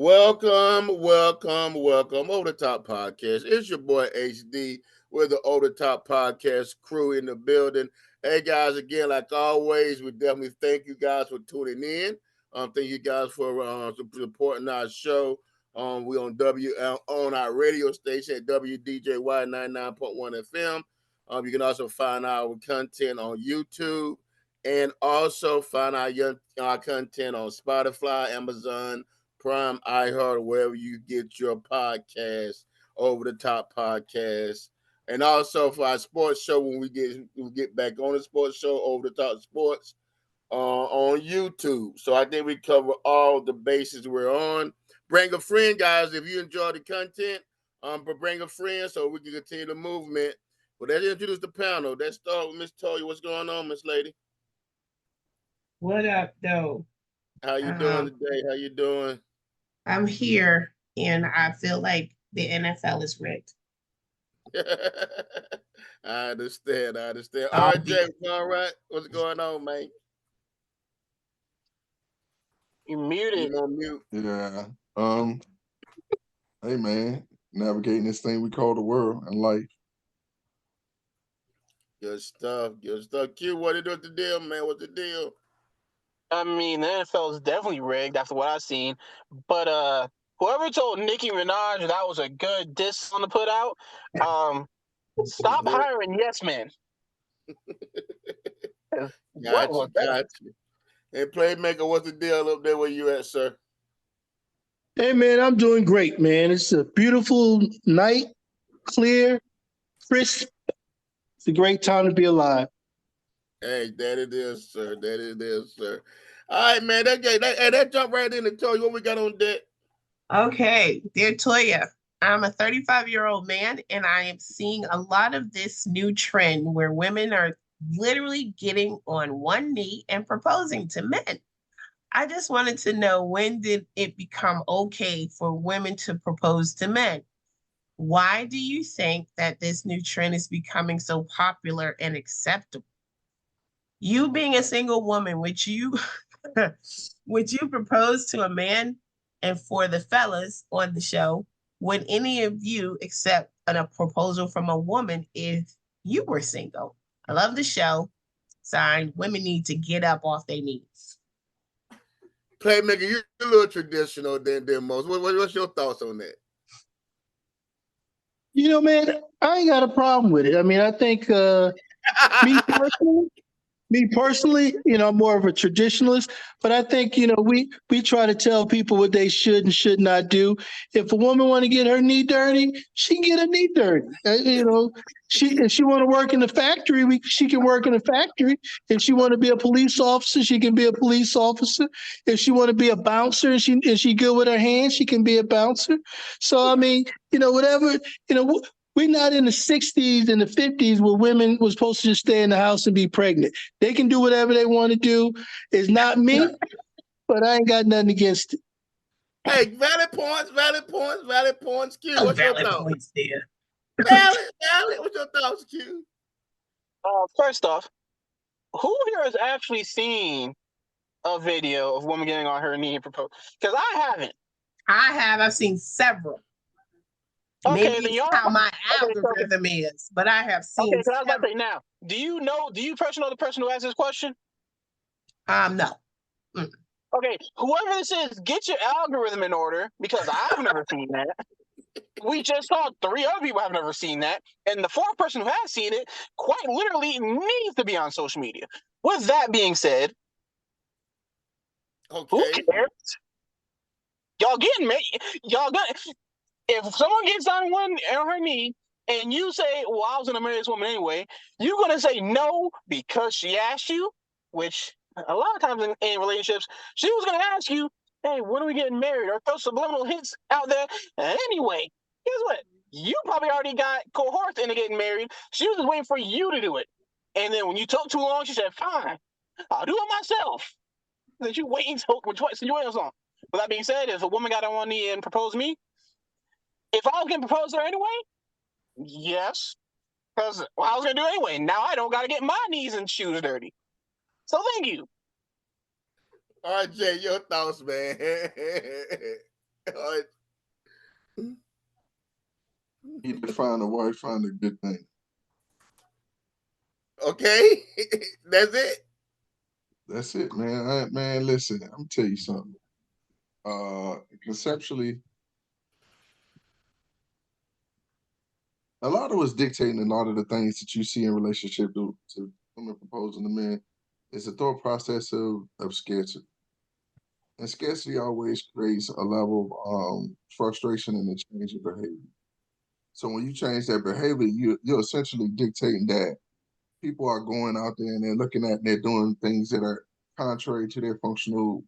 Welcome. Over the Top Podcast. It's your boy HD with the Over the Top Podcast crew in the building. Hey guys, again, like always, we definitely thank you guys for tuning in. Thank you guys for supporting our show. We on on our radio station at WDJY 99.1 FM. You can also find our content on YouTube and also find our content on Spotify, Amazon Prime, iHeart, wherever you get your podcast, Over the Top Podcast. And also for our sports show, when we get back on the sports show, Over the Top Sports, on YouTube. So I think we cover all the bases we're on. Bring a friend, guys, if you enjoy the content. But bring a friend so we can continue the movement. But let's introduce the panel. Let's start with Miss Toya. What's going on, Miss Lady? What up, though? How you doing Um, today? How you doing? I'm here and I feel like the NFL is rigged. I understand. All RJ, because what's all right? What's going on, man? You You muted. on mute? Yeah. Um, hey man, navigating this thing we call the world and life. Good stuff. Good stuff. Q, what it the deal, man? What's the deal? I mean, the NFL is definitely rigged after what I've seen. But whoever told Nicki Minaj that was a good diss song to put out, um, stop hiring yes men. What Got you, was that? got you. And Playmaker, what's the deal up there where you at, sir? Hey man, I'm doing great, man. It's a beautiful night, clear, crisp. It's a great time to be alive. Hey, that it is, sir. That it is, sir. All right, man. That jump right in and tell you what we got on deck. okay, dear Toya, I'm a 35-year-old man and I am seeing a lot of this new trend where women are literally getting on one knee and proposing to men. I just wanted to know, when did it become okay for women to propose to men? Why do you think that this new trend is becoming so popular and acceptable? You being a single woman, would you would you propose to a man? And for the fellas on the show, would any of you accept a proposal from a woman if you were single? I love the show. Signed, women need to get up off their knees. Playmaker, you're a little traditional than most. What's your thoughts on that? Man, I ain't got a problem with it. I mean, I think me personally, I'm more of a traditionalist, but I think, we try to tell people what they should and should not do. If a woman want to get her knee dirty, she can get her knee dirty. If she want to work in the factory, she can work in the factory. If she want to be a police officer, she can be a police officer. If she want to be a bouncer and she good with her hands, she can be a bouncer. So I mean, whatever, we're not in the 60s and the 50s where women were supposed to just stay in the house and be pregnant. They can do whatever they want to do. It's not me, but I ain't got nothing against it. Hey, valid points. Q, No what's your valid thoughts? points there. Valid. What's your thoughts, Q? First off, who here has actually seen a video of a woman getting on her knee and propose? Because I haven't. I've seen several. Okay, Maybe then it's y'all. how my Okay, so, algorithm is, but I have seen okay, because I was about to several. say now. Do you person know the person who asked this question? No. Mm. Okay, whoever this is, get your algorithm in order because I've never seen that. We just saw 3 other people have never seen that, and the 4th person who has seen it quite literally needs to be on social media. With that being said, who Okay. cares? Y'all getting me? Y'all got if someone gets on her knee and you say, "Well, I was gonna marry this woman anyway," you're gonna say no because she asked you, which a lot of times in relationships, she was gonna ask you, "Hey, when are we getting married?" or throw subliminal hints out there. Anyway, guess what? You probably already got cohorts into getting married. She was just waiting for you to do it. And then when you took too long, she said, "Fine, I'll do it myself." Then you waiting until you waiting on. With that being said, if a woman got on one knee and proposed to me, if I was gonna propose to her anyway, yes, because I was gonna do it anyway. Now I don't gotta get my knees and shoes dirty. So thank you. RJ, your thoughts, man. You define a wife, find a good thing. Okay, that's it. That's it, man. Man, listen, I'm gonna tell you something. Conceptually, a lot of what's dictating a lot of the things that you see in relationship to women proposing to men is the thought process of scarcity. And scarcity always creates a level of frustration and a change of behavior. So when you change that behavior, you're essentially dictating that people are going out there and they're looking at and they're doing things that are contrary to their functional,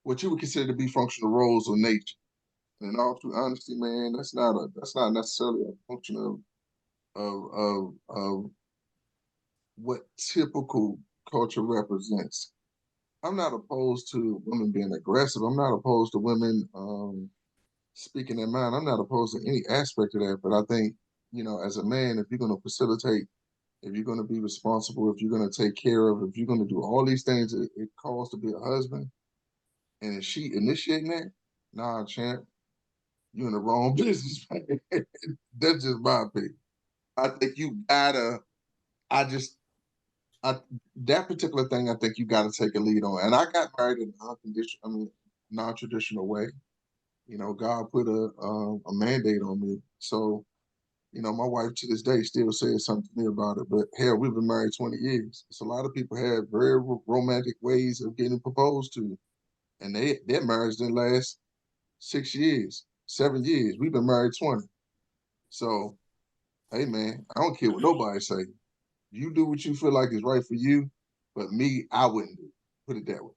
what you would consider to be functional roles of nature. And in all true honesty, man, that's not necessarily a function of what typical culture represents. I'm not opposed to women being aggressive. I'm not opposed to women speaking their mind. I'm not opposed to any aspect of that. But I think, as a man, if you're going to facilitate, if you're going to be responsible, if you're going to take care of, if you're going to do all these things it calls to be a husband, and if she initiating that, nah, champ, you're in the wrong business, man. That's just my opinion. I think you gotta, that particular thing, I think you gotta take a lead on. And I got married in non-traditional way. God put a mandate on me. So, my wife to this day still says something to me about it. But hell, we've been married 20 years. So a lot of people have very romantic ways of getting proposed to. And their marriage didn't last 6 years, 7 years. We've been married 20. So, hey man, I don't care what nobody say. You do what you feel like is right for you, but me, I wouldn't do. Put it that way.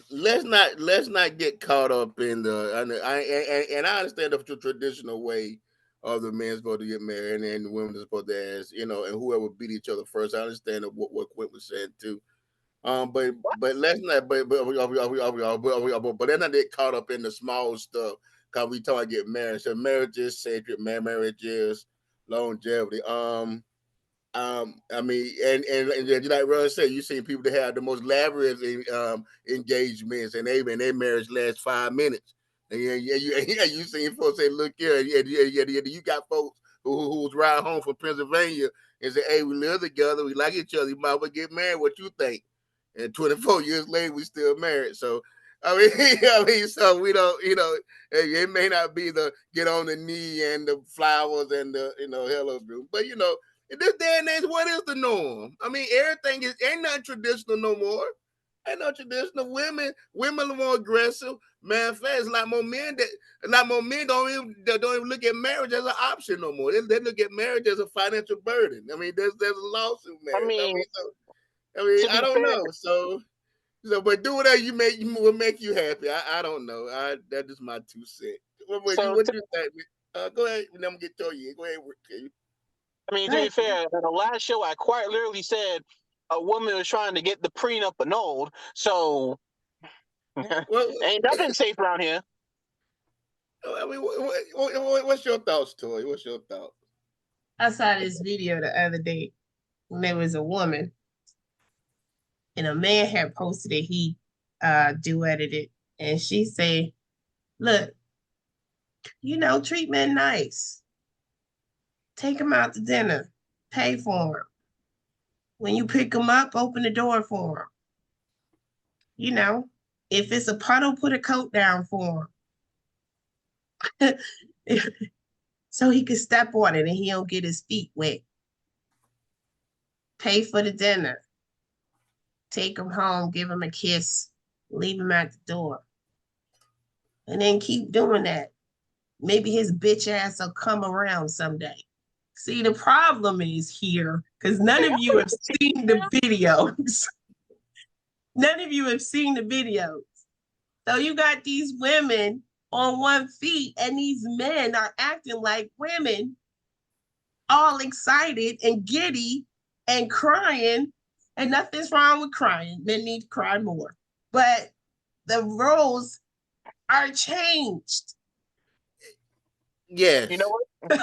Let's not get caught up in and I understand the traditional way of the man's supposed to get married and the women are supposed to ask, and whoever beat each other first. I understand what Quint was saying too. But let's not but let's not get caught up in the small stuff because we talk get married. So marriage is sacred, marriage is longevity. I mean, and like Ron said, you seen people that have the most lavish engagements, and their marriage lasts 5 minutes. And you seen folks say, "Look here, you got folks who's riding home from Pennsylvania and say, hey, we live together, we like each other, you might well get married. What you think?" And 24 years later, we still married. So so we don't, it may not be the get on the knee and the flowers and the, hello group, but in this day and age, what is the norm? I mean, everything ain't nothing traditional no more. Ain't no traditional. Women are more aggressive. Man, fast. A lot more men don't even look at marriage as an option no more. They look at marriage as a financial burden. I mean, there's a lawsuit marriage. I don't fair, know. So, but do whatever will make you happy. I don't know. That is my 2 cents. What do you think? Go ahead. Let me get to you. Go ahead. to be fair, in the last show, I quite literally said a woman was trying to get the prenup annulled. So, ain't nothing safe around here. I mean, what's your thoughts, Toy? What's your thoughts? I saw this video the other day when there was a woman and a man had posted it. He duetted it, and she said, "Look, treat men nice. Take them out to dinner. Pay for them. When you pick them up, open the door for them. If it's a puddle, put a coat down for him." So he could step on it and he don't get his feet wet. Pay for the dinner. Take him home, give him a kiss, leave him at the door. And then keep doing that. Maybe his bitch ass will come around someday. See, the problem is here, because none of you have seen the videos. None of you have seen the videos. So you got these women on 1 feet, and these men are acting like women, all excited and giddy and crying. And nothing's wrong with crying. Men need to cry more. But the roles are changed. Yes. You know what? It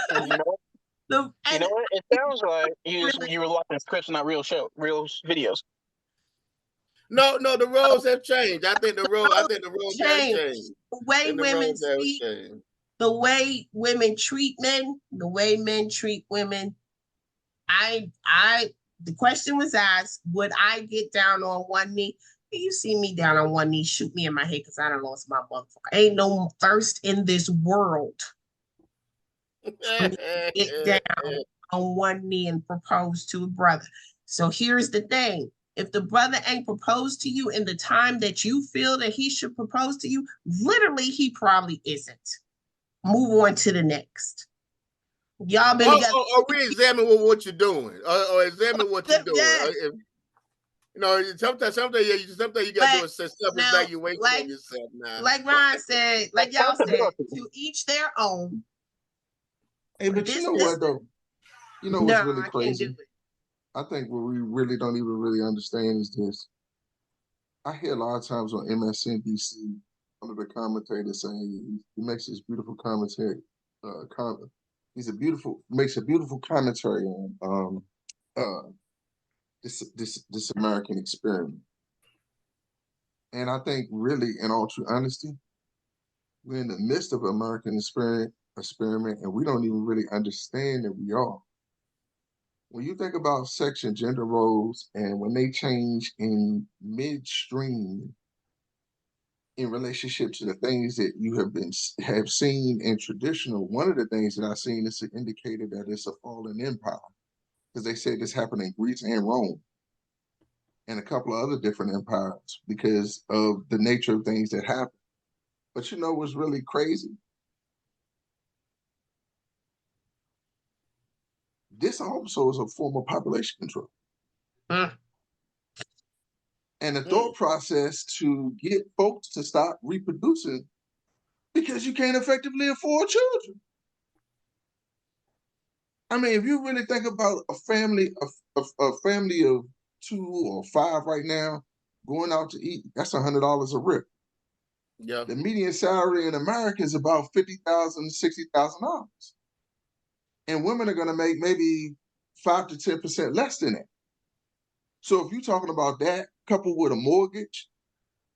sounds like you were watching scripts, not real videos. No, the roles have changed. I think the roles have changed. The way And the women roles have speak, changed. the way women treat men, the way men treat women. The question was asked, would I get down on one knee? You see me down on one knee, shoot me in my head because I done lost my motherfucker. Ain't no thirst in this world for me to get down on one knee and propose to a brother. So here's the thing. If the brother ain't proposed to you in the time that you feel that he should propose to you, literally, he probably isn't. Move on to the next. Y'all been together. Or re-examine what you're doing, or examine what you're doing. Yes. You know, sometimes you got to do a self-evaluation of yourself now. Like Ron said, like y'all said, to each their own. Hey, but you know what though? You know what's really crazy? I think what we really don't even really understand is this. I hear a lot of times on MSNBC, one of the commentators saying he makes this beautiful commentary. Makes a beautiful commentary on this American experiment. And I think really, in all true honesty, we're in the midst of an American experiment, and we don't even really understand that we are. When you think about sex and gender roles, and when they change in midstream in relationship to the things that you have seen in traditional, one of the things that I've seen is an indicator that it's a fallen empire, because they said this happened in Greece and Rome and a couple of other different empires because of the nature of things that happen. But you know what's really crazy? This also is a form of population control. And the thought process to get folks to stop reproducing because you can't effectively afford children. I mean, if you really think about a family of 2 or 5 right now going out to eat, that's $100 a rip. Yeah. The median salary in America is about $50,000, $60,000. And women are going to make maybe 5 to 10% less than that. So if you're talking about that, coupled with a mortgage,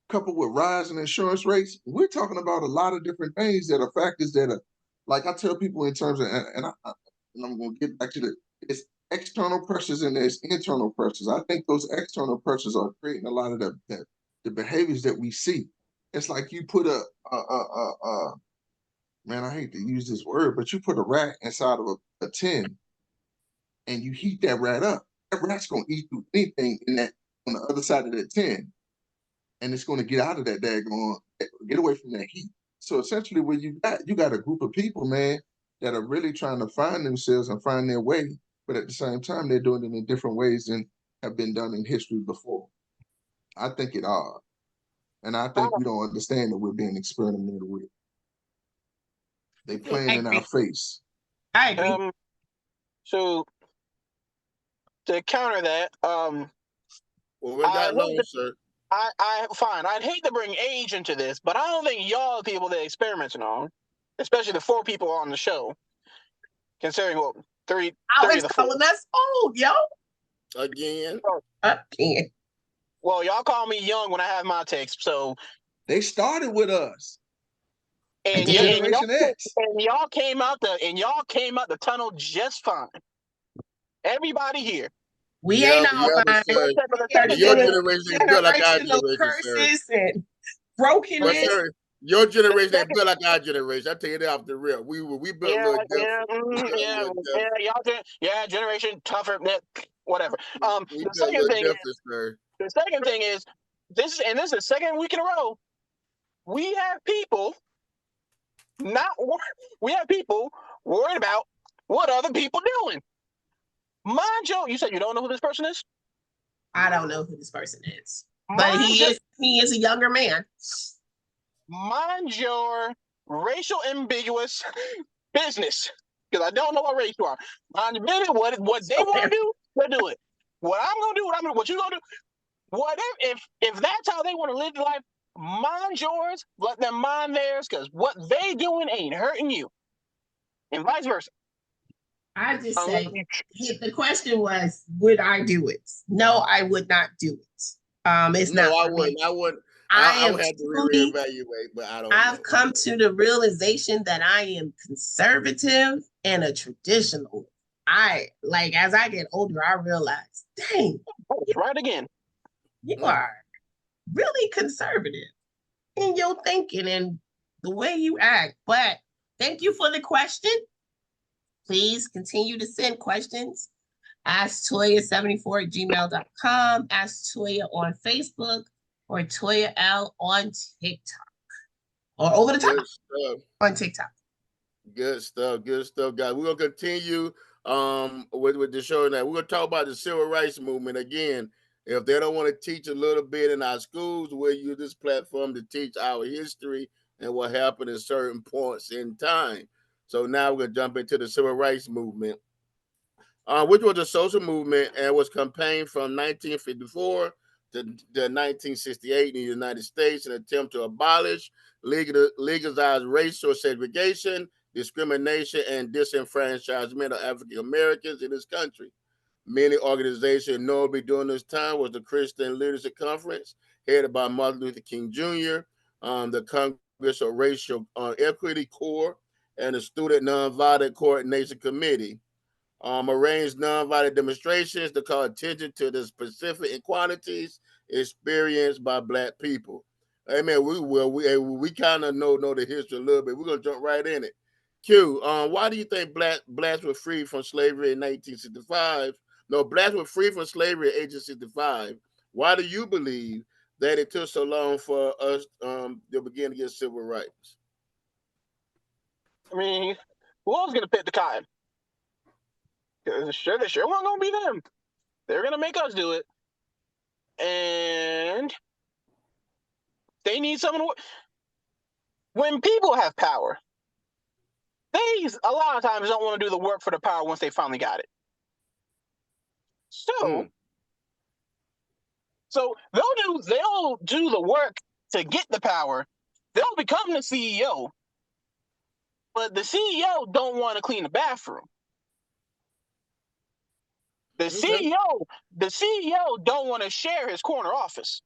coupled with rising insurance rates, we're talking about a lot of different things that are factors that are, like I tell people in terms of, and I'm going to get back to it's external pressures and there's internal pressures. I think those external pressures are creating a lot of the behaviors that we see. It's like you put man, I hate to use this word, but you put a rat inside of a tin and you heat that rat up. That rat's going to eat through anything on the other side of that tin. And it's going to get out of that get away from that heat. So essentially what you got a group of people, man, that are really trying to find themselves and find their way. But at the same time, they're doing it in different ways than have been done in history before. I think it odd. And I think we don't understand that we're being experimented with. They playing in our face. I agree. So to counter that, well, we got long, sir. I'd hate to bring age into this, but I don't think y'all people that experimenting on, especially the 4 people on the show, considering what 3 Alex calling us old, yo. Again. Well, y'all call me young when I have my takes, so they started with us. And y'all came out the tunnel just fine. Everybody here. We ain't all fine. Your generation is built like our generation, curses and brokenness. Your generation ain't built like our generation. I tell you that off the real. We built a little different. Generation tougher. Whatever. The second thing is this is the second week in a row. We have people worried about what other people doing. Mind you said you don't know who this person is? I don't know who this person is. But he is a younger man. Mind your racial ambiguous business. Because I don't know what race you are. Mind your business, what they want to do, they'll do it. What I'm gonna do, what you gonna do. Whatever, if that's how they want to live their life, mind yours, let them mind theirs, because what they doing ain't hurting you. And vice versa. I just say, the question was, would I do it? No, I would not do it. It's No, not I for me. wouldn't. I wouldn't. I I am would have to truly, reevaluate, but I don't I've know. come to the realization that I am conservative and a traditionalist. As I get older, I realize, dang, Oh, it's right again. you are really conservative in your thinking and the way you act. But thank you for the question. Please continue to send questions. Ask Toya74@gmail.com. Ask Toya on Facebook or Toya L on TikTok or over the top Good stuff. on TikTok. Good stuff. Good stuff, guys. We're gonna continue with the show now. We're gonna talk about the civil rights movement again. If they don't want to teach a little bit in our schools, we'll use this platform to teach our history and what happened at certain points in time. So now we're gonna jump into the civil rights movement, which was a social movement and was campaigned from 1954 to 1968 in the United States, an attempt to abolish legalize racial segregation, discrimination, and disenfranchisement of African Americans in this country. Many organizations notably during this time was the Christian Leadership Conference, headed by Martin Luther King Jr., the Congress of Racial Equity Corps, and the Student Nonviolent Coordination Committee. Arranged nonviolent demonstrations to call attention to the specific inequalities experienced by Black people. Amen. We kind of know the history a little bit. We're gonna jump right in it. Q. Why do you think blacks were freed from slavery in 1965? No, blacks were free from slavery at age of 65. Why do you believe that it took so long for us to begin to get civil rights? I mean, who else gonna pick the cotton? They sure wasn't gonna be them. They're gonna make us do it, and they need someone. When people have power, they a lot of times don't want to do the work for the power once they finally got it. So they'll do the work to get the power. They'll become the CEO, but the CEO don't want to clean the bathroom. The CEO don't want to share his corner office.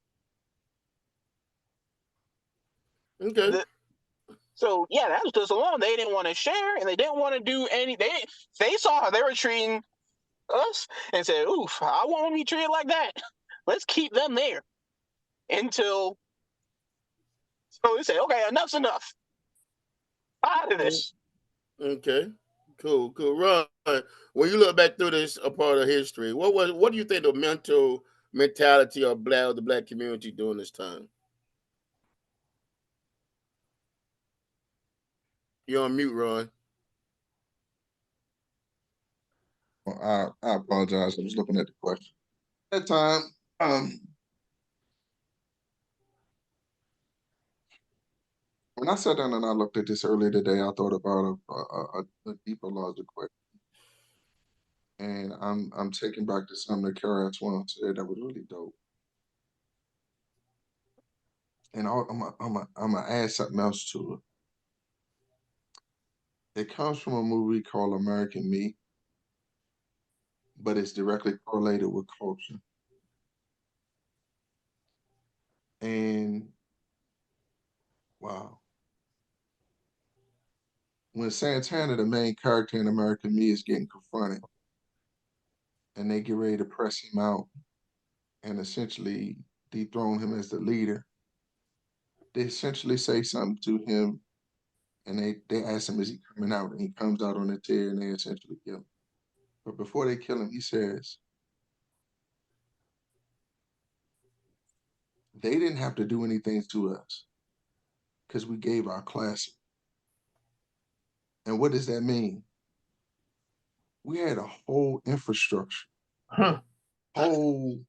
Okay. So yeah, that was just alone. They didn't want to share, and they didn't want to do any. They saw how they were treating us and said, "Oof, I won't be treated like that. Let's keep them there until." So they say, "Okay, enough's enough. Out of this." Okay. Cool. Ron, when you look back through this a part of history, what do you think the mentality of the black community during this time? You're on mute, Ron. Well, I apologize. I was looking at the question. At that time, when I sat down and I looked at this earlier today, I thought about a deeper, larger question. And I'm taking back to something that Kara Swan said that was really dope. And I'm gonna add something else to it. It comes from a movie called American Me, but it's directly correlated with culture. And wow, when Santana, the main character in American Me, is getting confronted, and they get ready to press him out and essentially dethrone him as the leader, they essentially say something to him, and they ask him, is he coming out? And he comes out on a tear, and they essentially kill him. But before they kill him, he says, they didn't have to do anything to us because we gave our class. And what does that mean? We had a whole infrastructure, whole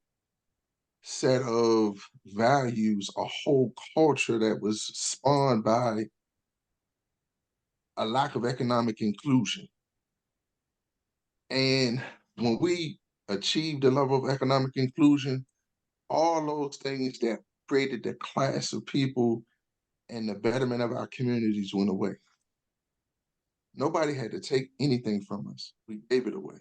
set of values, a whole culture that was spawned by a lack of economic inclusion. And when we achieved the level of economic inclusion, all those things that created the class of people and the betterment of our communities went away. Nobody had to take anything from us. We gave it away.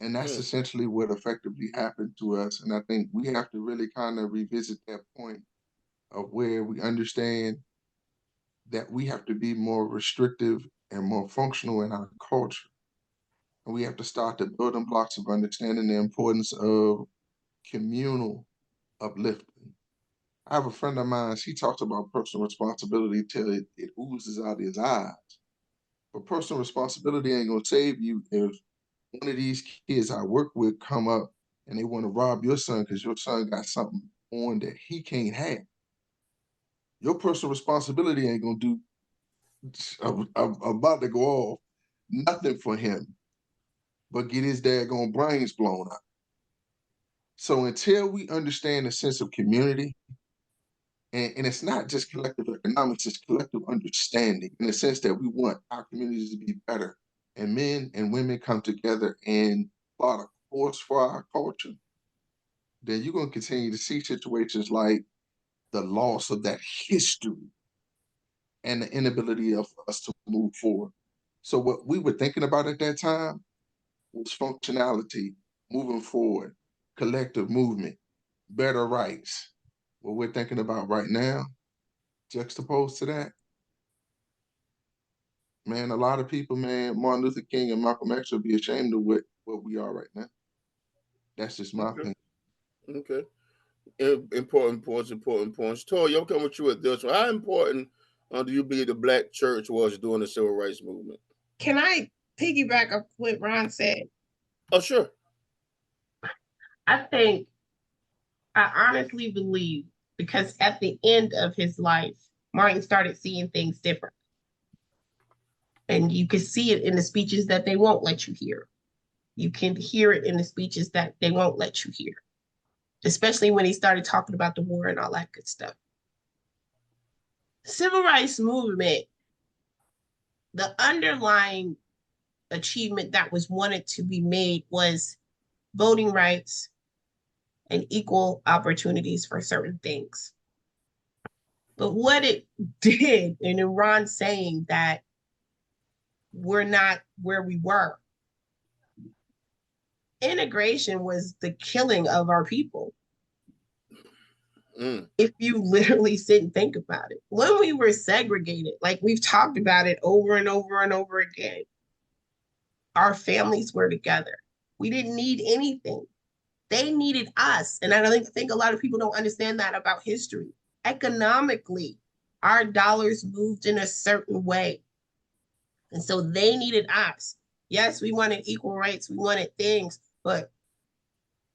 And that's essentially what effectively happened to us. And I think we have to really kind of revisit that point of where we understand that we have to be more restrictive and more functional in our culture. And we have to start the building blocks of understanding the importance of communal uplifting. I have a friend of mine, she talks about personal responsibility till it oozes out his eyes. But personal responsibility ain't gonna save you if one of these kids I work with come up and they want to rob your son because your son got something on that he can't have. Your personal responsibility ain't gonna do. I'm about to go off. Nothing for him, but get his daggone brains blown up. So until we understand the sense of community, and it's not just collective economics, it's collective understanding in the sense that we want our communities to be better, and men and women come together and plot a course for our culture, then you're going to continue to see situations like the loss of that history and the inability of us to move forward. So what we were thinking about at that time was functionality, moving forward, collective movement, better rights. What we're thinking about right now, juxtaposed to that, man, a lot of people, man, Martin Luther King and Malcolm X will be ashamed of what we are right now. That's just my opinion. Okay. Important points. Toy, I'm coming with you with this one. How important do you believe the Black church was during the civil rights movement? Can I piggyback up what Ron said? Oh, sure. I honestly believe, because at the end of his life, Martin started seeing things different. And you can see it in the speeches that they won't let you hear. You can hear it in the speeches that they won't let you hear, especially when he started talking about the war and all that good stuff. Civil rights movement, the underlying achievement that was wanted to be made was voting rights and equal opportunities for certain things. But what it did, and in Ron saying that we're not where we were, integration was the killing of our people. If you literally sit and think about it, when we were segregated, like we've talked about it over and over and over again, our families were together. We didn't need anything. They needed us. And I think a lot of people don't understand that about history. Economically, our dollars moved in a certain way. And so they needed us. Yes, we wanted equal rights. We wanted things, but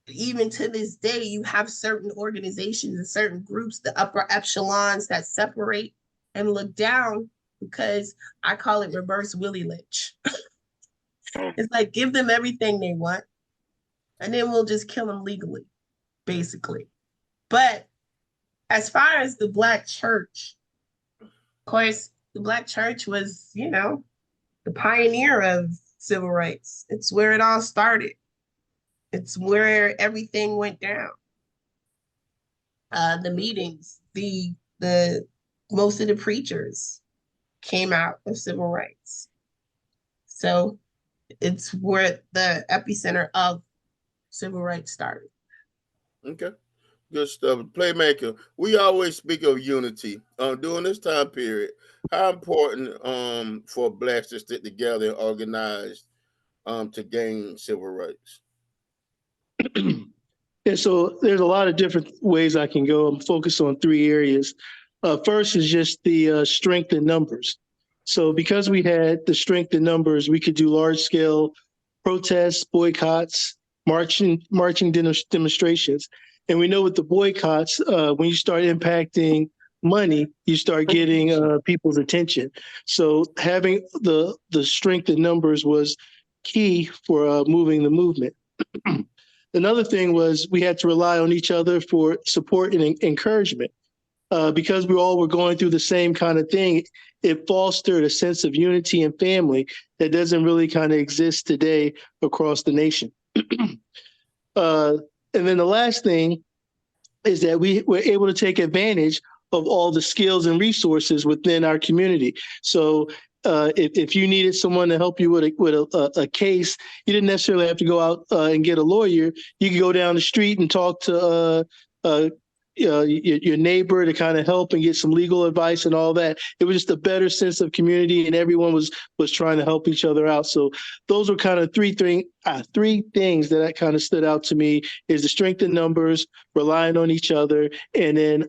even to this day, you have certain organizations and certain groups, the upper echelons that separate and look down, because I call it reverse Willie Lynch. It's like, give them everything they want, and then we'll just kill them legally, basically. But as far as the Black church, of course, the Black church was, the pioneer of civil rights. It's where it all started. It's where everything went down. The meetings, the most of the preachers came out of civil rights. So it's where the epicenter of civil rights started. Okay. Good stuff. Playmaker, we always speak of unity. During this time period, how important for Blacks to stick together and organize to gain civil rights? Yeah, so there's a lot of different ways I can go. I'm focused on three areas. First is just the strength in numbers. So because we had the strength in numbers, we could do large scale protests, boycotts, marching demonstrations. And we know with the boycotts, when you start impacting money, you start getting people's attention. So having the strength in numbers was key for moving the movement. Another thing was we had to rely on each other for support and encouragement. Because we all were going through the same kind of thing, it fostered a sense of unity and family that doesn't really kind of exist today across the nation. And then the last thing is that we were able to take advantage of all the skills and resources within our community. So if you needed someone to help you with a case, you didn't necessarily have to go out and get a lawyer. You could go down the street and talk to your neighbor to kind of help and get some legal advice and all that. It was just a better sense of community, and everyone was trying to help each other out. So those were kind of three things that kind of stood out to me: is the strength in numbers, relying on each other, and then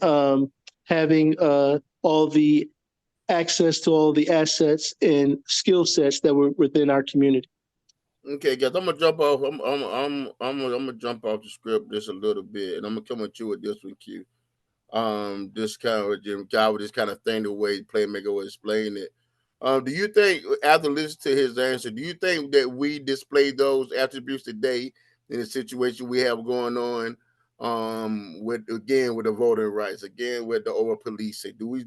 having all the access to all the assets and skill sets that were within our community. Okay, guys, I'm gonna jump off. I'm gonna jump off the script just a little bit, and I'm gonna come at you with this one, Q. This kind of Jim guy with this kind of thing, the way Playmaker was explaining it. Do you think, after listening to his answer, do you think that we display those attributes today in the situation we have going on? With the voting rights, again with the over policing. Do we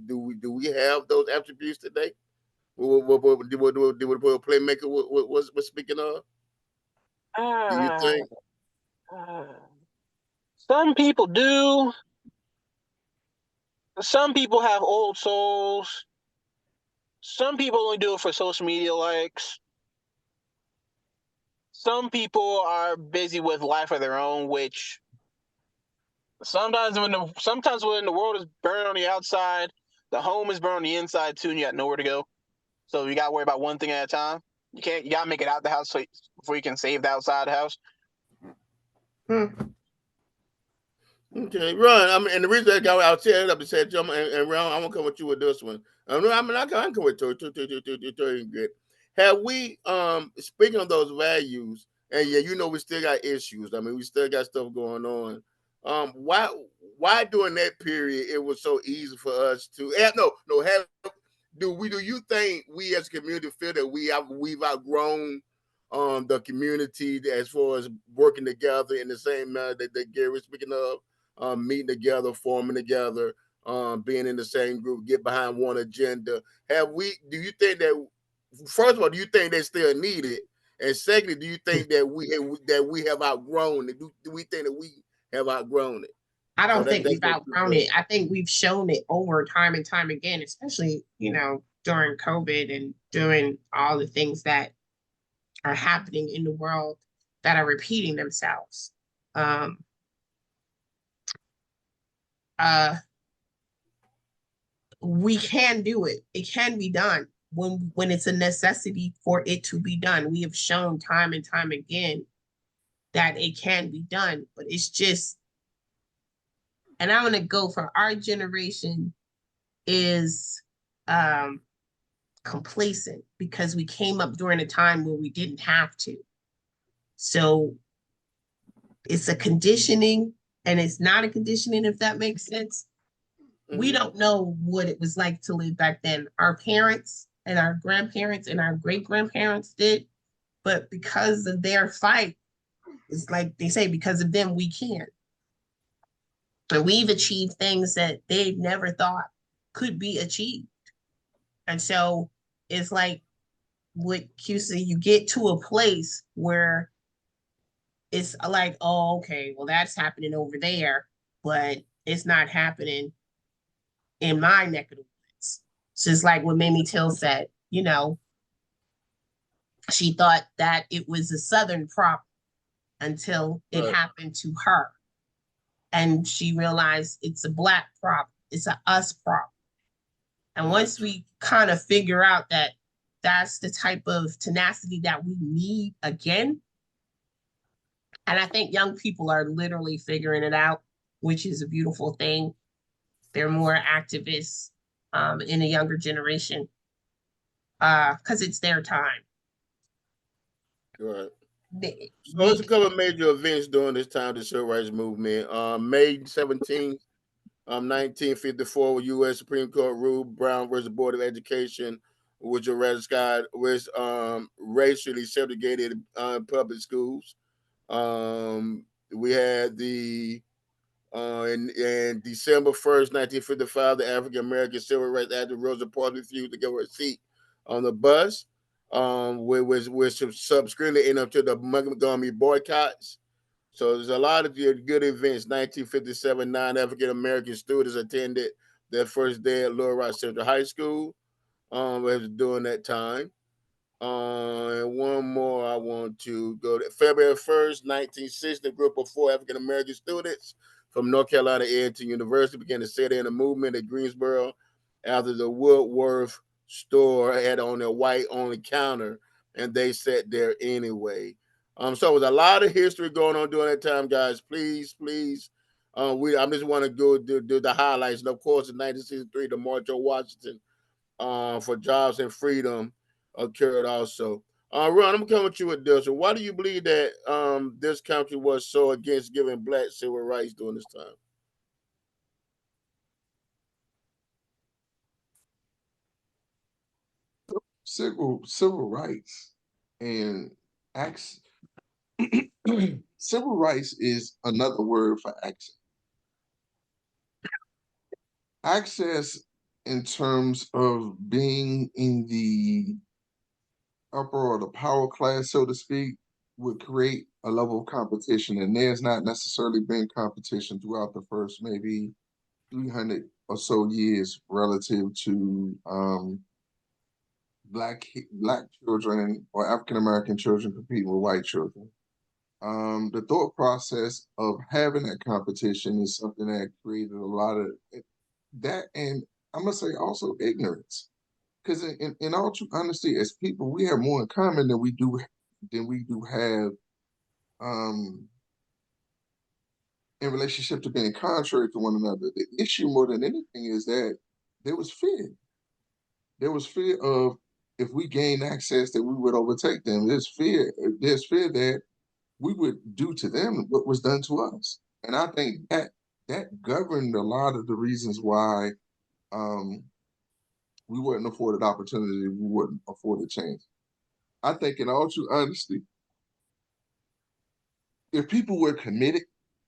have those attributes today? What Playmaker was speaking of? Do you think? Some people do. Some people have old souls. Some people only do it for social media likes. Some people are busy with life of their own, which sometimes when the world is burning on the outside, the home is burning on the inside too, and you got nowhere to go. So you got to worry about one thing at a time. You got to make it out the house before you can save the outside house. Okay, Ron. I mean, and the reason I got out set up and said, "Jump," and Ron, I'm gonna come with you with this one. I can come with Ingrid. Have we, speaking of those values, and yeah, we still got issues. I mean, we still got stuff going on. Why during that period it was so easy for us to do you think we as a community feel that we've outgrown the community as far as working together in the same manner that Gary speaking of, meeting together, forming together, being in the same group, get behind one agenda? Do you think that, first of all, do you think they still need it? And secondly, do you think that we have outgrown it? Do we think that we have outgrown it? I don't think we've outgrown it. I think we've shown it over time and time again, especially, during COVID and doing all the things that are happening in the world that are repeating themselves. We can do it. It can be done when it's a necessity for it to be done. We have shown time and time again that it can be done, but it's just, and I'm gonna go for our generation is complacent because we came up during a time where we didn't have to. So it's a conditioning, and it's not a conditioning, if that makes sense. Mm-hmm. We don't know what it was like to live back then. Our parents and our grandparents and our great-grandparents did, but because of their fight, it's like they say, because of them, we can. And we've achieved things that they never thought could be achieved. And so it's like what Q said, you get to a place where it's like, oh, okay, well, that's happening over there, but it's not happening in my neck of the woods. So it's like what Mamie Till said, she thought that it was a Southern problem until it happened to her. And she realized it's a Black problem. It's a us problem. And once we kind of figure out that that's the type of tenacity that we need again, and I think young people are literally figuring it out, which is a beautiful thing. They're more activists in a younger generation because it's their time. Right. So there's a couple of major events during this time, the civil rights movement. May 17th, 1954, U.S. Supreme Court ruled Brown versus Board of Education, which ratified with racially segregated public schools. We had in December 1st, 1955, the African American Civil Rights Act, Rosa Parks refused to give her a seat on the bus, which subsequently ended up to the Montgomery boycotts. So there's a lot of good events. 1957, 9 African American students attended their first day at Little Rock Central High School. as during that time. And one more I want to go to February 1st, 1960, a group of 4 African American students from North Carolina A&T University began to set in a movement at Greensboro after the Woodworth store had on their white only counter, and they sat there anyway. So it was a lot of history going on during that time, guys. Please. I just want to go do the highlights. And of course, in 1963, the March on Washington for jobs and freedom occurred also. Ron, I'm coming with you with this. Why do you believe that this country was so against giving black civil rights during this time? Civil rights and acts. Civil rights is another word for access. Access in terms of being in the upper or the power class, so to speak, would create a level of competition. And there's not necessarily been competition throughout the first maybe 300 or so years relative to black children or African American children competing with white children. The thought process of having that competition is something that created a lot of that, and I'm gonna say also ignorance. Because in all true honesty, as people, we have more in common than we do have in relationship to being contrary to one another. The issue more than anything is that there was fear. There was fear of if we gained access that we would overtake them. There's fear that we would do to them what was done to us. And I think that governed a lot of the reasons why we weren't afforded opportunity, we weren't afforded change. I think in all true honesty, if people were committed,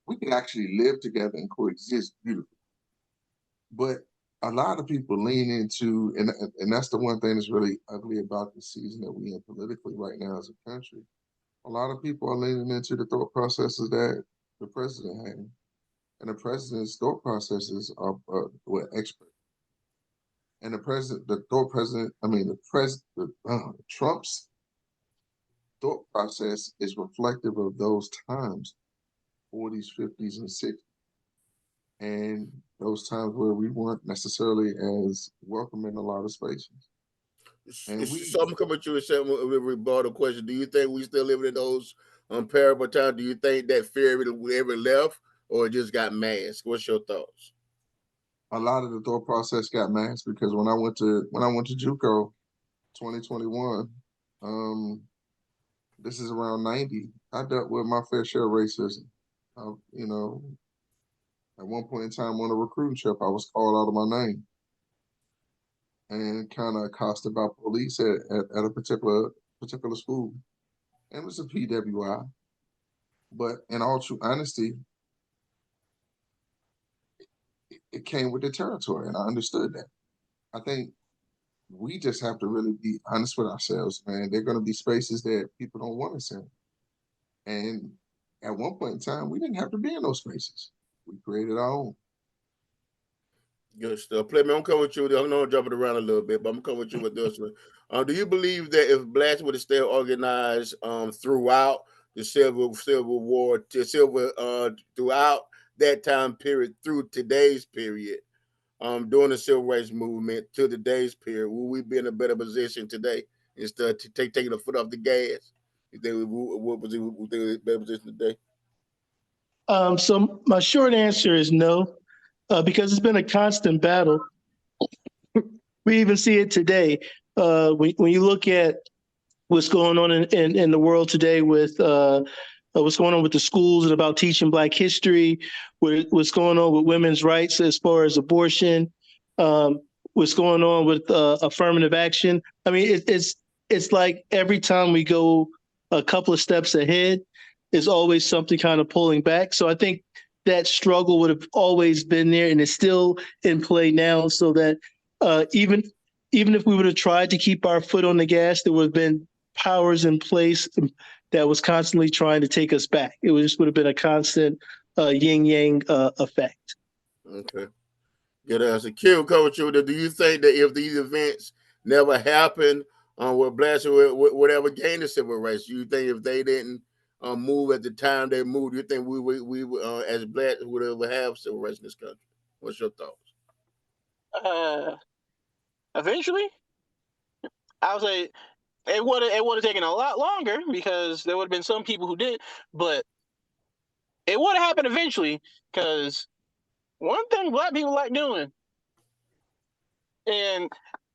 we could actually live together and coexist beautifully. But a lot of people lean into, and that's the one thing that's really ugly about the season that we're in politically right now as a country. A lot of people are leaning into the thought processes that the president had. And the president's thought processes are expert. And Trump's thought process is reflective of those times, 40s, 50s, and 60s. And those times where we weren't necessarily as welcome in a lot of spaces. And so I'm coming to you with a rebuttal question. Do you think we still living in those unparable times? Do you think that fear ever left or it just got masked? What's your thoughts? A lot of the thought process got masked because when I went to JUCO 2021, this is around 90, I dealt with my fair share of racism. At one point in time on a recruiting trip, I was called out of my name and kind of accosted by police at a particular school. And it was a PWI. But in all true honesty, it came with the territory, and I understood that. I think we just have to really be honest with ourselves, man. There are going to be spaces that people don't want us in. And at one point in time, we didn't have to be in those spaces. We created our own. Good stuff. Play me. I'm coming with you. I know I'm jumping around a little bit, but I'm coming with you with this one. Do you believe that if blacks would have stayed organized throughout the Civil War, throughout that time period through today's period, during the civil rights movement to today's period, will we be in a better position today instead of taking the foot off the gas? If they would be in a better position today? So my short answer is no, because it's been a constant battle. We even see it today. When you look at what's going on in the world today with what's going on with the schools and about teaching Black history, what's going on with women's rights as far as abortion, what's going on with affirmative action. I mean, it's like every time we go a couple of steps ahead, there's always something kind of pulling back. So I think that struggle would have always been there and is still in play now, so that even if we would have tried to keep our foot on the gas, there would have been powers in place that was constantly trying to take us back. It would have been a constant yin-yang effect. Okay. Good answer. Q, coach, do you think that if these events never happened with blacks would ever gain the civil rights? You think if they didn't move at the time they moved, you think we as blacks would ever have civil rights in this country? What's your thoughts? Eventually, I would say it would have taken a lot longer because there would have been some people who did, but it would have happened eventually. Because one thing black people like doing, and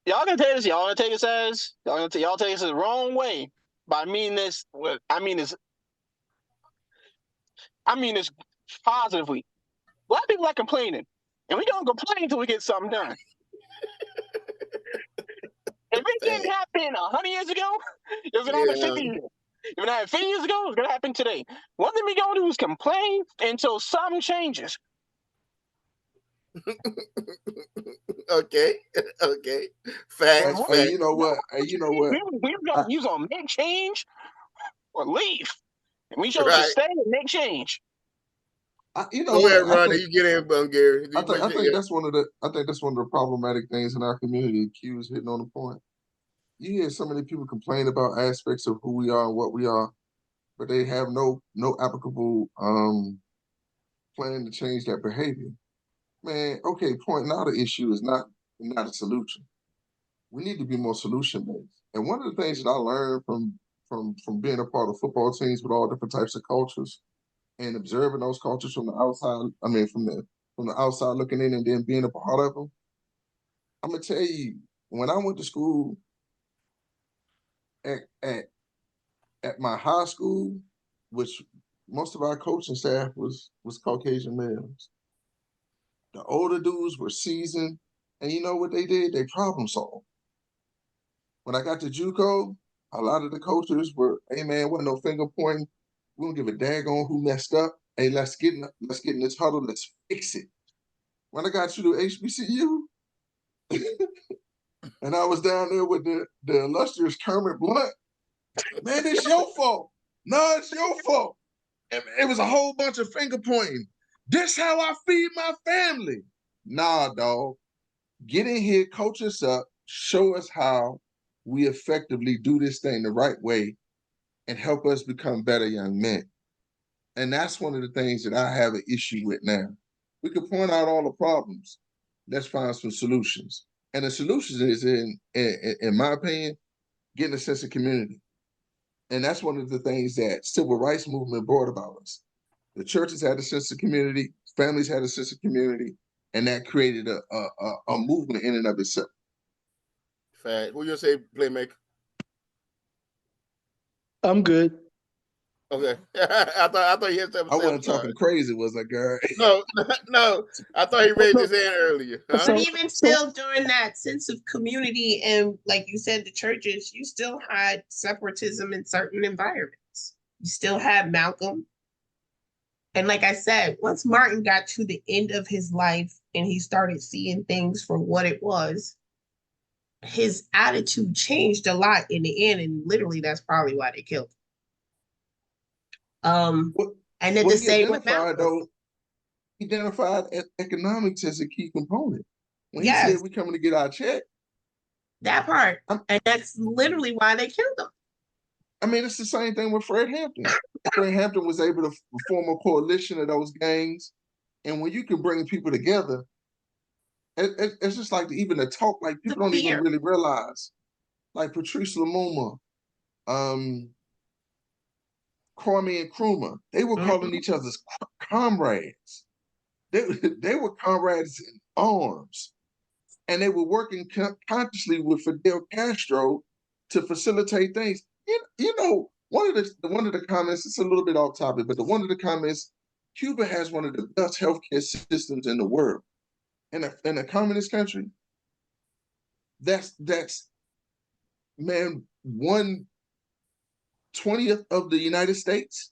y'all can take this, y'all gonna take this as y'all take this the wrong way. But I mean this positively. Black people like complaining, and we don't complain until we get something done. If it didn't happen 100 years ago, it was gonna happen 50 years. If it happened 50 years ago, it's gonna happen today. One thing we gonna do is complain until something changes. Okay. Facts. Hey, you know what? We gonna make change or leave, and we chose to stay and make change. You know Go ahead, what? Ronnie. You get in, Gary. I think that's one of the problematic things in our community. Q is hitting on the point. You hear so many people complain about aspects of who we are and what we are, but they have no applicable plan to change that behavior. Man, okay, pointing out an issue is not a solution. We need to be more solution based. And one of the things that I learned from being a part of football teams with all different types of cultures and observing those cultures from the outside, from the outside looking in and then being a part of them. I'm gonna tell you, when I went to school at my high school, which most of our coaching staff was Caucasian males. The older dudes were seasoned, and you know what they did? They problem solved. When I got to JUCO, a lot of the coaches were, hey man, wasn't no finger pointing. We don't give a daggone who messed up. Hey, let's get in this huddle. Let's fix it. When I got to HBCU, and I was down there with the illustrious Kermit Blunt, man, it's your fault. No, it's your fault. It was a whole bunch of finger pointing. This how I feed my family. Nah, dog. Get in here, coach us up, show us how we effectively do this thing the right way and help us become better young men. And that's one of the things that I have an issue with now. We could point out all the problems. Let's find some solutions. And the solution is, in my opinion, getting a sense of community. And that's one of the things that civil rights movement brought about us. The churches had a sense of community, families had a sense of community, and that created a movement in and of itself. Fact. Who you say, Playmaker? I'm good. Okay. I thought he had something. I wasn't talking crazy, was I, Gary? No. I thought he raised his hand earlier. Huh? But even still, during that sense of community and, like you said, the churches, you still had separatism in certain environments. You still had Malcolm. And like I said, once Martin got to the end of his life and he started seeing things for what it was, his attitude changed a lot in the end. And literally, that's probably why they killed him. And then the same with Malcolm. Though, he identified economics as a key component. When he said we coming to get our check. That part. And that's literally why they killed him. I mean, it's the same thing with Fred Hampton. Fred Hampton was able to form a coalition of those gangs. And when you can bring people together, it's just like even the talk, like people don't even really realize. Like Patrice Lumumba, Kwame and Nkrumah, they were calling each other's comrades. They were comrades in arms. And they were working consciously with Fidel Castro to facilitate things. You know, one of the comments, it's a little bit off topic, but one of the comments, Cuba has one of the best healthcare systems in the world. In a communist country, that's man, 1/20th of the United States.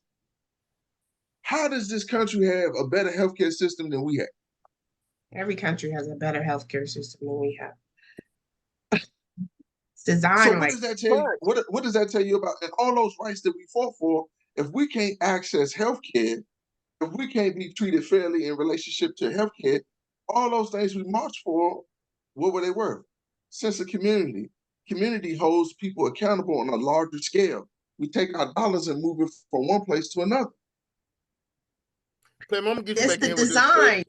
How does this country have a better healthcare system than we have? Every country has a better healthcare system than we have. It's designed. So what does that tell you? What does that tell you about and all those rights that we fought for? If we can't access healthcare, if we can't be treated fairly in relationship to healthcare, all those things we marched for, what were they worth? Sense of community, Community holds people accountable on a larger scale. We take our dollars and move it from one place to another. Clem, I'm gonna get you It's back the in with this design. question.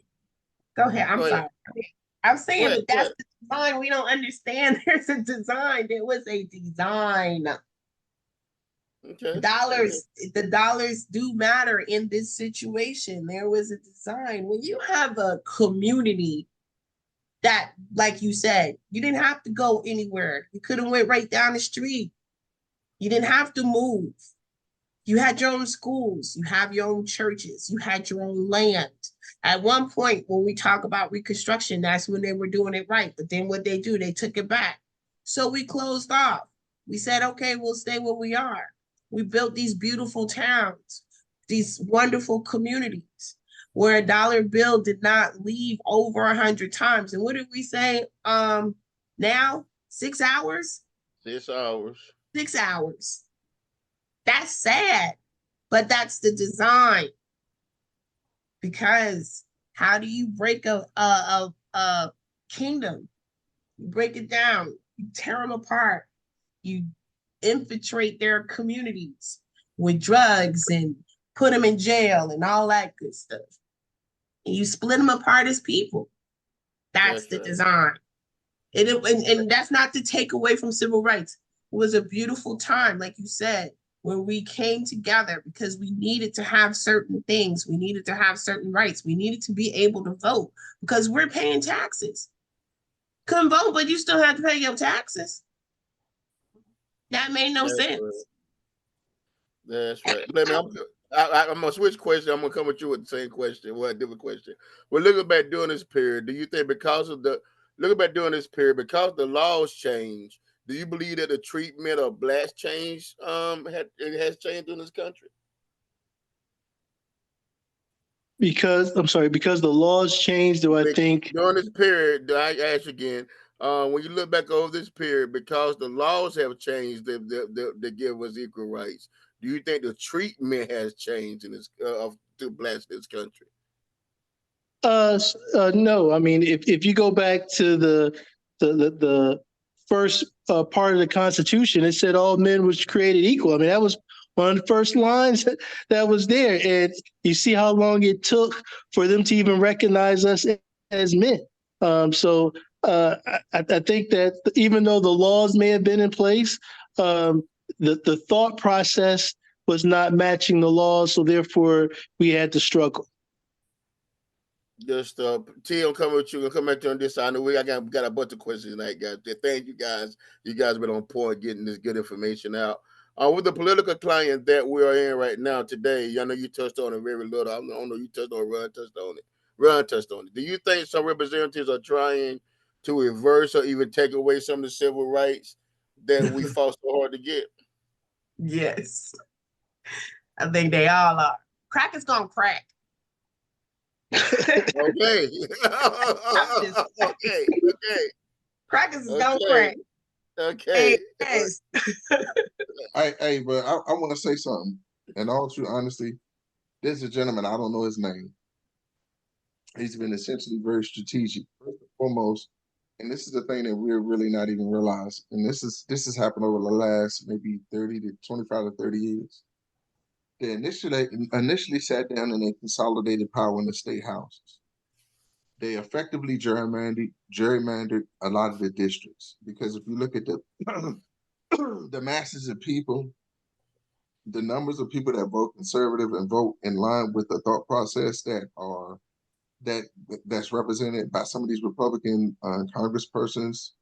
Go ahead. I'm Go ahead. sorry. I'm saying Go ahead, that that's the design. We don't understand there's a design. There was a design. Okay. The dollars do matter in this situation. There was a design. When you have a community that, like you said, you didn't have to go anywhere. You could have went right down the street. You didn't have to move. You had your own schools, you have your own churches, you had your own land. At one point, when we talk about Reconstruction, that's when they were doing it right. But then what they do, they took it back. So we closed off. We said, okay, we'll stay where we are. We built these beautiful towns, these wonderful communities where a dollar bill did not leave over 100 times. And what did we say? Now 6 hours? 6 hours. 6 hours. That's sad, but that's the design. Because how do you break a kingdom? You break it down, you tear them apart, you infiltrate their communities with drugs and put them in jail and all that good stuff. And you split them apart as people. That's the design. And that's not to take away from civil rights. It was a beautiful time, like you said, when we came together because we needed to have certain things. We needed to have certain rights. We needed to be able to vote because we're paying taxes. Couldn't vote, but you still had to pay your taxes. That made no sense. Right. That's right. I'm gonna switch question. I'm gonna come with you with the same question. Well, a different question. Well, looking back during this period, do you think because the laws changed, do you believe that the treatment of blacks changed? Has changed in this country? Because the laws changed, do I think During this period, I ask again, when you look back over this period, because the laws have changed, they give us equal rights. Do you think the treatment has changed in this to blacks in this country? no. I mean, if you go back to the first part of the Constitution, it said all men was created equal. I mean, that was one of the first lines that was there, and you see how long it took for them to even recognize us as men. So I think that even though the laws may have been in place, the thought process was not matching the laws, so therefore we had to struggle. Just T, I'm coming with you. I'm coming back to you on this side. I know I got a bunch of questions tonight, guys. Thank you guys. You guys been on point getting this good information out. With the political climate that we are in right now today, I know you touched on it very little. I don't know you touched on it. Ron touched on it. Do you think some representatives are trying to reverse or even take away some of the civil rights that we fought so hard to get? Yes. I think they all are. Crack is gonna crack. Okay. Okay. Crackers is gonna crack. Okay. Yes. Hey, but I want to say something. In all true honesty, there's a gentleman, I don't know his name. He's been essentially very strategic. First and foremost, and this is the thing that we're really not even realizing. And this has happened over the last maybe 30 to 25 to 30 years. They initially sat down and they consolidated power in the state houses. They effectively gerrymandered a lot of the districts, because if you look at the masses of people, the numbers of people that vote conservative and vote in line with the thought process that's represented by some of these Republican congresspersons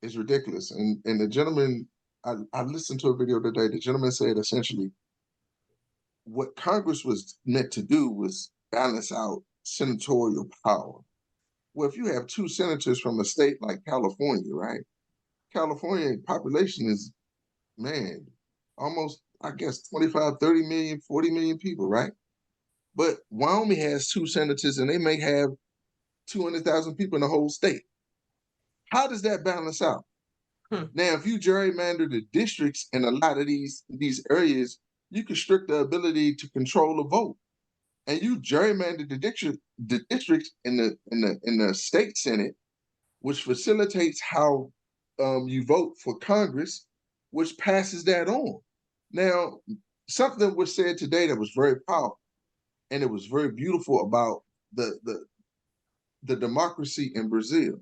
is ridiculous. And the gentleman, I listened to a video today. The gentleman said essentially what Congress was meant to do was balance out senatorial power. Well, if you have 2 senators from a state like California, right? California population is, man, almost, I guess, 25, 30 million, 40 million people, right? But Wyoming has 2 senators and they may have 200,000 people in the whole state. How does that balance out? Now, if you gerrymander the districts in a lot of these areas, you constrict the ability to control a vote. And you gerrymander the districts in the state senate, which facilitates how you vote for Congress, which passes that on. Now, something was said today that was very powerful, and it was very beautiful about the democracy in Brazil.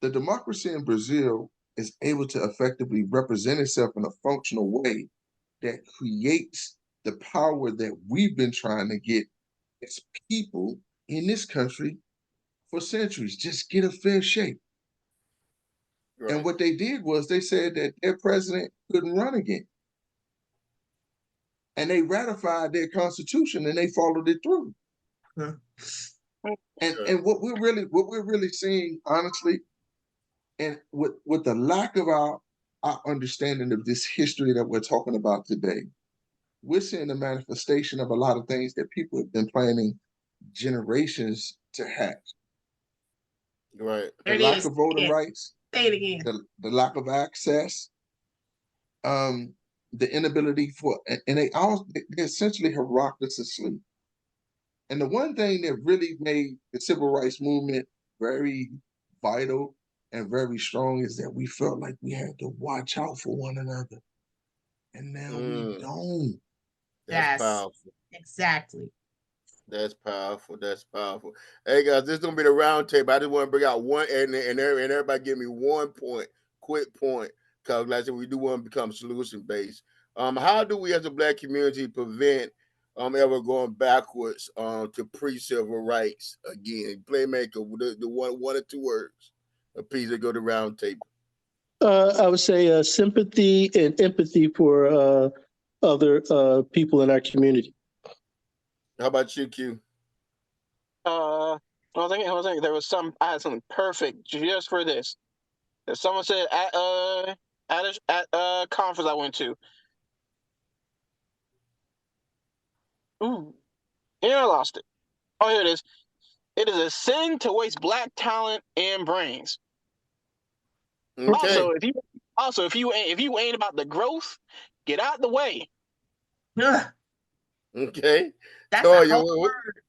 The democracy in Brazil is able to effectively represent itself in a functional way that creates the power that we've been trying to get as people in this country for centuries. Just get a fair shake. Right. And what they did was they said that their president couldn't run again. And they ratified their constitution and they followed it through. Huh. And what we're really seeing, honestly, and with the lack of our understanding of this history that we're talking about today, we're seeing the manifestation of a lot of things that people have been planning generations to have. Right. The lack of voting rights, Say it again. the lack of access, the inability for, and they essentially have rocked us to sleep. And the one thing that really made the civil rights movement very vital and very strong is that we felt like we had to watch out for one another. And now we don't. That's Yes. powerful. Exactly. That's powerful. That's powerful. Hey guys, this is gonna be the round table. I just want to bring out one, and everybody give me 1 point, quick point, because like I said, we do want to become solution based. How do we as a Black community prevent ever going backwards to pre-civil rights again? Playmaker, the one or two words, a piece that go to round table. I would say sympathy and empathy for other people in our community. How about you, Q? I was thinking there was I had something perfect just for this. That someone said at a conference I went to. Ooh, yeah, I lost it. Oh, here it is. It is a sin to waste Black talent and brains. Okay. if you ain't about the growth, get out the way. Ugh, Okay. that's Toya, a whole word.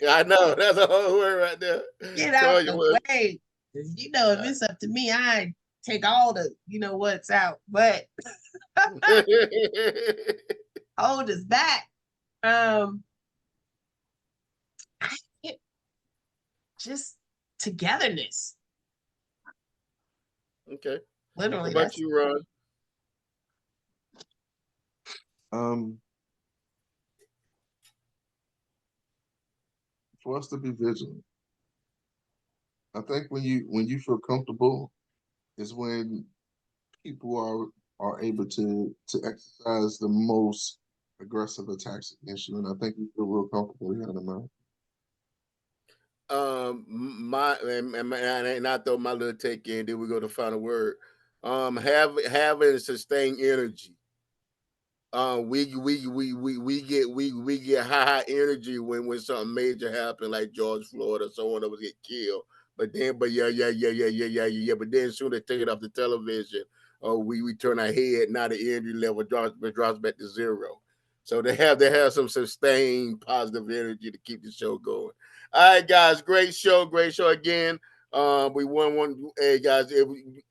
I know that's a whole word right there. Get out Toya, the way. 'Cause you know, if it's up to me, I take all the what's out, but hold us back. I think just togetherness. Okay. Literally. What about you, Ron? For us to be vigilant. I think when you feel comfortable is when people are able to exercise the most aggressive attacks against you, and I think we feel real comfortable here in America. And I throw my little take in, then we go to final word. Having sustained energy. We get high energy when something major happened, like George Floyd or someone that was get killed. But then, but yeah. But then soon they take it off the television. We turn our head. Now the energy level drops back to zero. So they have some sustained positive energy to keep the show going. All right, guys, great show again. We won one. Hey guys,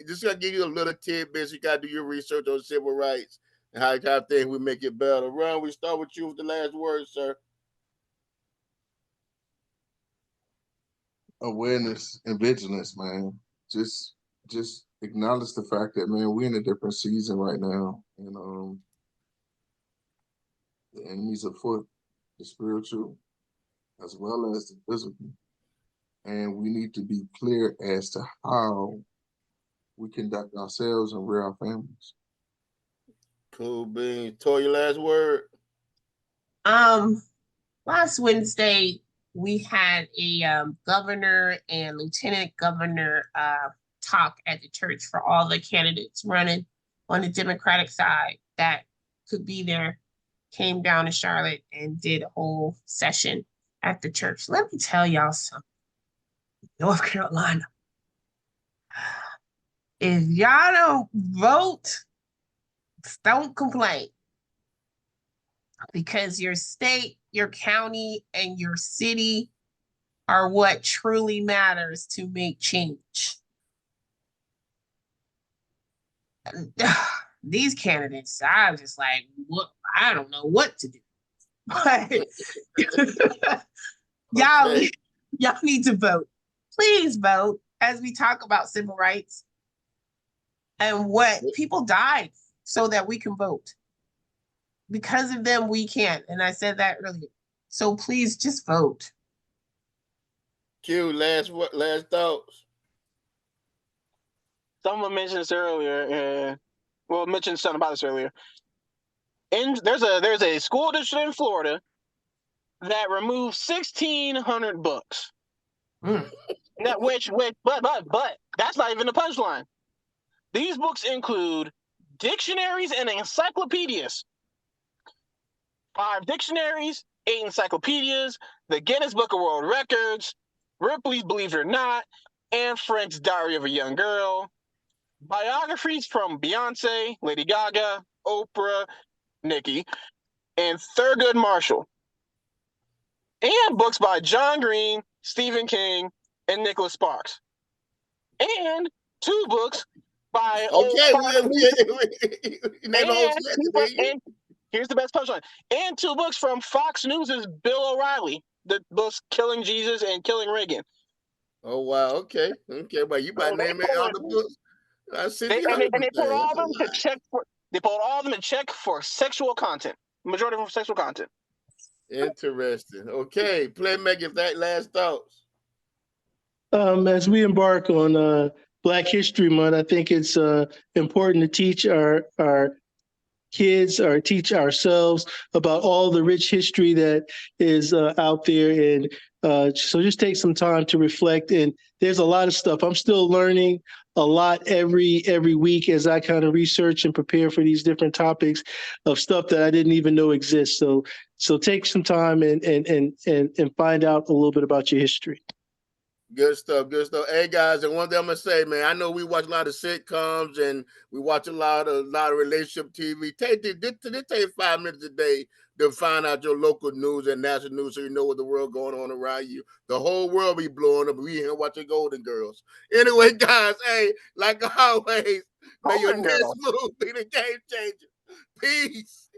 just gonna give you a little tidbits. You gotta do your research on civil rights and how I think we make it better. Ron, we start with you with the last word, sir. Awareness and vigilance, man. Just acknowledge the fact that, man, we're in a different season right now, and the enemy's afoot, the spiritual as well as the physical, and we need to be clear as to how we conduct ourselves and rear our families. Cool beans. Toy, your last word. Last Wednesday we had a governor and lieutenant governor talk at the church for all the candidates running on the Democratic side that could be there. Came down to Charlotte and did a whole session at the church. Let me tell y'all something. North Carolina, if y'all don't vote, don't complain, because your state, your county, and your city are what truly matters to make change. these candidates, I'm just like, what? I don't know what to do. But y'all, Okay. y'all need to vote. Please vote as we talk about civil rights and what people died so that we can vote. Because of them, we can't. And I said that earlier. So please just vote. Q, last thoughts. Someone mentioned this earlier. Mentioned something about this earlier. There's a school district in Florida that removed 1,600 books. Mm. But that's not even the punchline. These books include dictionaries and encyclopedias. 5 dictionaries, 8 encyclopedias, the Guinness Book of World Records, Ripley's Believe It or Not, Anne Frank's Diary of a Young Girl, biographies from Beyonce, Lady Gaga, Oprah, Nicki, and Thurgood Marshall, and books by John Green, Stephen King, and Nicholas Sparks, and 2 books by and here's the best punchline, and 2 books from Fox News' Bill O'Reilly, the books Killing Jesus and Killing Reagan. Oh wow, okay. But you might name it all the books. They pulled all of them to check for. They pulled all of them to check for sexual content. Majority of them for sexual content. Interesting. Okay, Playmakers, that last thoughts. As we embark on Black History Month, I think it's important to teach our kids or teach ourselves about all the rich history that is out there. And so just take some time to reflect. And there's a lot of stuff. I'm still learning a lot every week as I kind of research and prepare for these different topics of stuff that I didn't even know exists. So take some time and find out a little bit about your history. Good stuff. Hey guys, and one thing I'm gonna say, man, I know we watch a lot of sitcoms and we watch a lot of relationship TV. Take 5 minutes a day to find out your local news and national news, so you know what the world going on around you. The whole world be blowing up. We here watching Golden Girls. Anyway, guys, hey, like always, may your next move be the game changer. Peace.